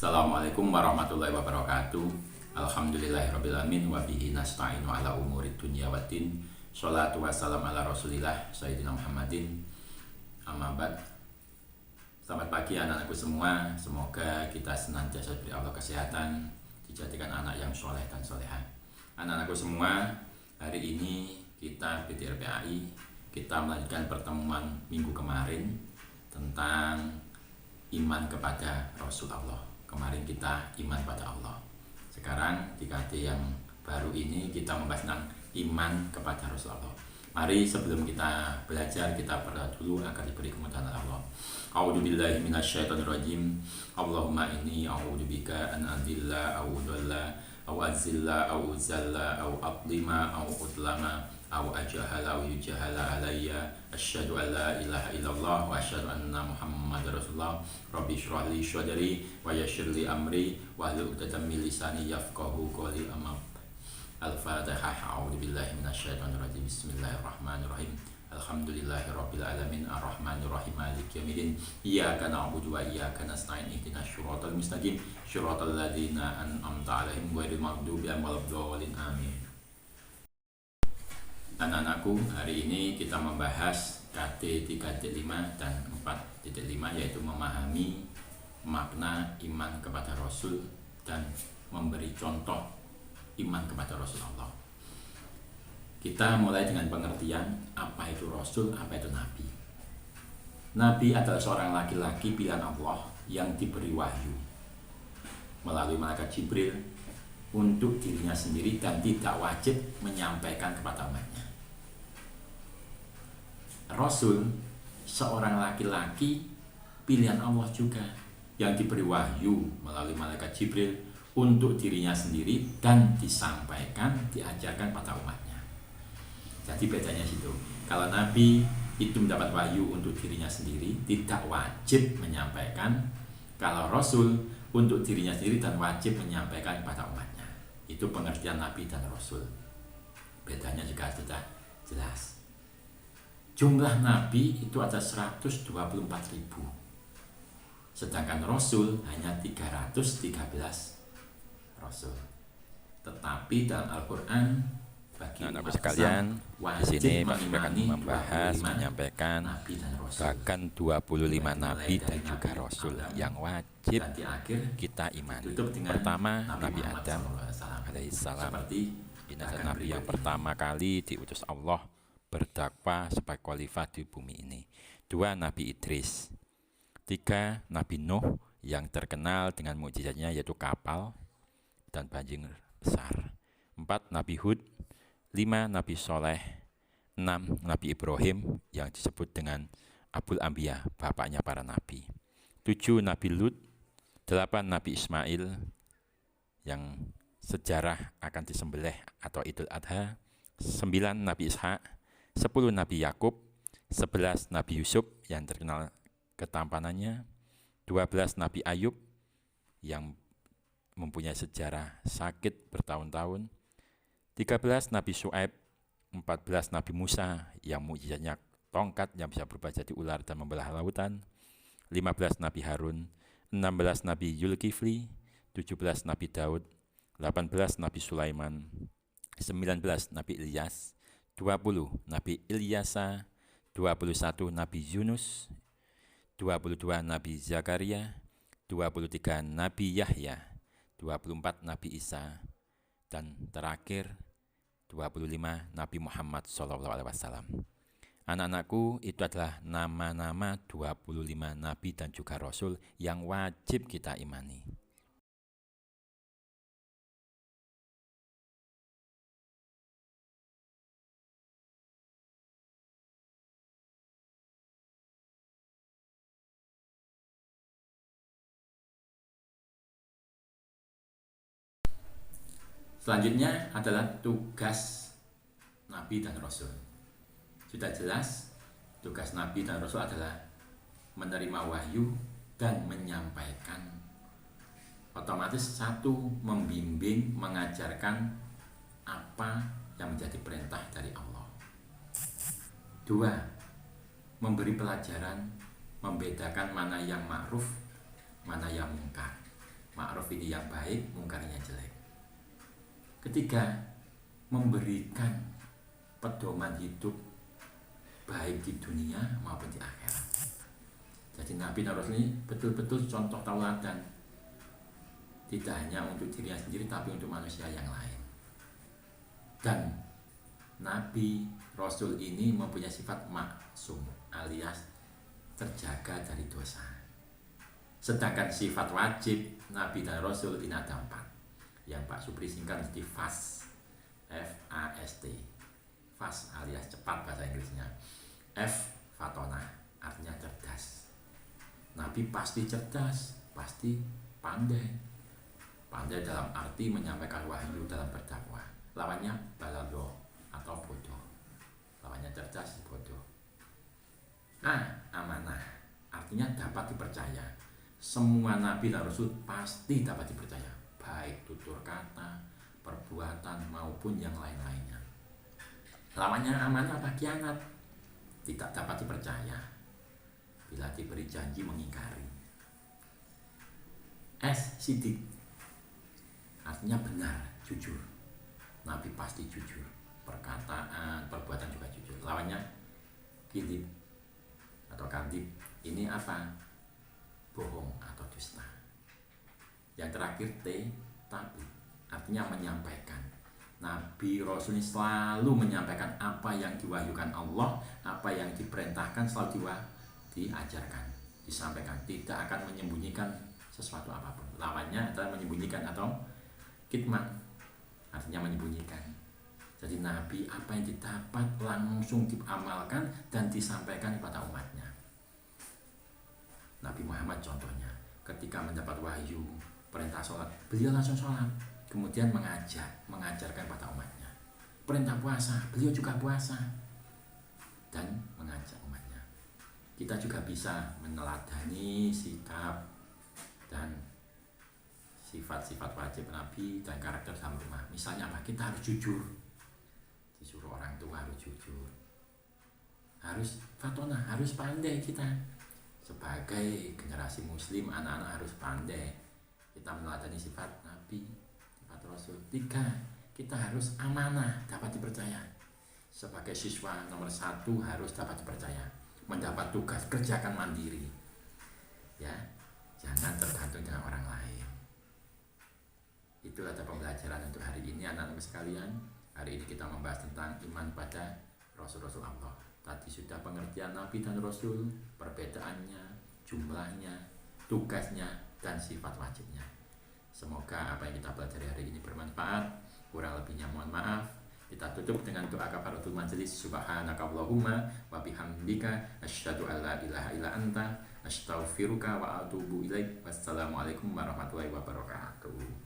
Assalamualaikum warahmatullahi wabarakatuh. Alhamdulillahirrabbilalamin. Wabihi nasta'inu ala umurid dunya waddin. Sholatu wassalam ala rasulillah Sayyidina Muhammadin. Amma ba'd. Selamat pagi anak-anakku semua. Semoga kita senantiasa diberi Allah kesehatan, dijadikan anak yang soleh dan soleha. Anak-anakku semua, hari ini kita BTRPAI, kita melanjutkan pertemuan minggu kemarin tentang iman kepada Rasulullah. Kemarin kita iman pada Allah. Sekarang di KT yang baru ini kita membahas tentang iman kepada Rasulullah. Mari sebelum kita belajar, kita berdoa dulu agar diberi kemudahan Allah. A'udzubillahi minasyaitonirrajim. Allahumma inni a'udzubika an adilla au udalla au azilla au uzalla au aqlima au udlama au ajahala au yujahala alayya. Asyhadu an la ilaha illallah wa asyhadu anna Muhammadar Rasulullah. Rabbi shrah li sadri wa yassir li amri wa hlul 'uqdatam min lisani yafqahu qawli. Al-Fatihah. A'udzu billahi minasyaitonir rajim. Bismillahirrahmanirrahim. Alhamdulillahirabbil alamin arrahmanir rahim maliki yaumiddin. Iyyaka na'budu wa iyyaka nasta'in. Ihdinas shiratal mustaqim shiratal ladzina an'amta 'alaihim ghairil maghdubi 'alaihim waladdallin. Amin. Anak-anakku, hari ini kita membahas KT 3.5 dan 4.5, yaitu memahami makna iman kepada Rasul dan memberi contoh iman kepada Rasulullah. Kita mulai dengan pengertian apa itu Rasul, apa itu Nabi. Nabi adalah seorang laki-laki pilihan Allah yang diberi wahyu melalui malaikat Jibril untuk dirinya sendiri dan tidak wajib menyampaikan kepada umatnya. Rasul, seorang laki-laki pilihan Allah juga yang diberi wahyu melalui malaikat Jibril untuk dirinya sendiri dan disampaikan, diajarkan pada umatnya. Jadi bedanya situ. Kalau Nabi itu mendapat wahyu untuk dirinya sendiri, tidak wajib menyampaikan. Kalau Rasul untuk dirinya sendiri dan wajib menyampaikan kepada umatnya. Itu pengertian Nabi dan Rasul. Bedanya juga sudah jelas. Jumlah Nabi itu ada 124.000, sedangkan Rasul hanya 313 Rasul. Tetapi dalam Al-Quran bagi umat sekalian, di sini akan membahas, menyampaikan bahkan 25 Nabi dan juga Rasul yang wajib kita imani. Pertama, Nabi Adam alaihissalam. Ini adalah Nabi yang pertama kali diutus Allah berdakwah sebagai khalifah di bumi ini. 2, Nabi Idris. 3, Nabi Nuh yang terkenal dengan mukjizatnya yaitu kapal dan banjir besar. 4, Nabi Hud. 5, Nabi Soleh. 6, Nabi Ibrahim yang disebut dengan Abul Anbiya, bapaknya para nabi. 7, Nabi Lut. 8, Nabi Ismail yang sejarah akan disembelih atau Idul Adha. 9, Nabi Ishak. 10, Nabi Yakub. 11, Nabi Yusuf yang terkenal ketampanannya. 12, Nabi Ayub yang mempunyai sejarah sakit bertahun-tahun. 13, Nabi Syuaib. 14, Nabi Musa yang mukjizatnya tongkat yang bisa berubah jadi ular dan membelah lautan. 15, Nabi Harun. 16, Nabi Zulkifli. 17, Nabi Daud. 18, Nabi Sulaiman. 19, Nabi Ilyas. 20, Nabi Ilyasa. 21, Nabi Yunus. 22, Nabi Zakaria. 23, Nabi Yahya. 24, Nabi Isa. Dan terakhir 25, Nabi Muhammad SAW. Anak-anakku, itu adalah nama-nama 25 Nabi dan juga Rasul yang wajib kita imani. Selanjutnya adalah tugas Nabi dan Rasul. Sudah jelas, tugas Nabi dan Rasul adalah menerima wahyu dan menyampaikan. Otomatis satu, membimbing, mengajarkan apa yang menjadi perintah dari Allah. 2, memberi pelajaran, membedakan mana yang ma'ruf, mana yang mungkar. Ma'ruf ini yang baik, mungkarnya jelek. Ketiga, memberikan pedoman hidup baik di dunia maupun di akhirat. Jadi Nabi dan Rasul ini betul-betul contoh tauladan, tidak hanya untuk dirinya sendiri tapi untuk manusia yang lain. Dan Nabi Rasul ini mempunyai sifat maksum alias terjaga dari dosa. Sedangkan sifat wajib Nabi dan Rasul ini ada 4, yang Pak Supri singkat di FAST, FAST, fast alias cepat bahasa Inggrisnya. F, fatona, artinya cerdas. Nabi pasti cerdas, pasti pandai. Pandai dalam arti menyampaikan wahyu dalam berdakwah. Lawannya balado atau bodoh. Lawannya cerdas, bodoh. Amanah, artinya dapat dipercaya. Semua Nabi dan Rasul pasti dapat dipercaya, baik tutur kata, perbuatan maupun yang lain-lainnya. Lawannya amanah apa? Khianat, tidak dapat dipercaya. Bila diberi janji mengingkari. S, sidik, artinya benar, jujur. Nabi pasti jujur, perkataan, perbuatan juga jujur. Lawannya kidib atau kadib, ini apa? Bohong atau dusta. Yang terakhir T, tabi, artinya menyampaikan. Nabi Rasul ini selalu menyampaikan apa yang diwahyukan Allah, apa yang diperintahkan selalu diajarkan, disampaikan, tidak akan menyembunyikan sesuatu apapun. Lawannya adalah menyembunyikan atau kitman, artinya menyembunyikan. Jadi Nabi apa yang didapat langsung diamalkan dan disampaikan kepada umatnya. Nabi Muhammad contohnya, ketika mendapat wahyu perintah sholat, beliau langsung sholat, kemudian mengajarkan kepada umatnya. Perintah puasa, beliau juga puasa dan mengajak umatnya. Kita juga bisa meneladani sikap dan sifat-sifat wajib Nabi dan karakter dalam rumah. Misalnya apa? Kita harus jujur, disuruh orang tua harus jujur, harus fatona, harus pandai. Kita sebagai generasi muslim, anak-anak harus pandai. Kita meneladani sifat Nabi, sifat Rasul. 3, kita harus amanah, dapat dipercaya. Sebagai siswa nomor 1 harus dapat dipercaya. Mendapat tugas, kerjakan mandiri. Ya, jangan tergantung dengan orang lain. Itulah pembelajaran untuk hari ini anak-anak sekalian. Hari ini kita membahas tentang iman pada Rasul-Rasul Allah. Tadi sudah pengertian Nabi dan Rasul, perbedaannya, jumlahnya, tugasnya, dan sifat wajibnya. Semoga apa yang kita pelajari hari ini bermanfaat. Kurang lebihnya mohon maaf. Kita tutup dengan doa kafaratul majelis. Subhanakallahumma wa bihamdika asyhadu an la ilaha illa anta astaghfiruka wa atubu ilaik. Wassalamualaikum warahmatullahi wabarakatuh.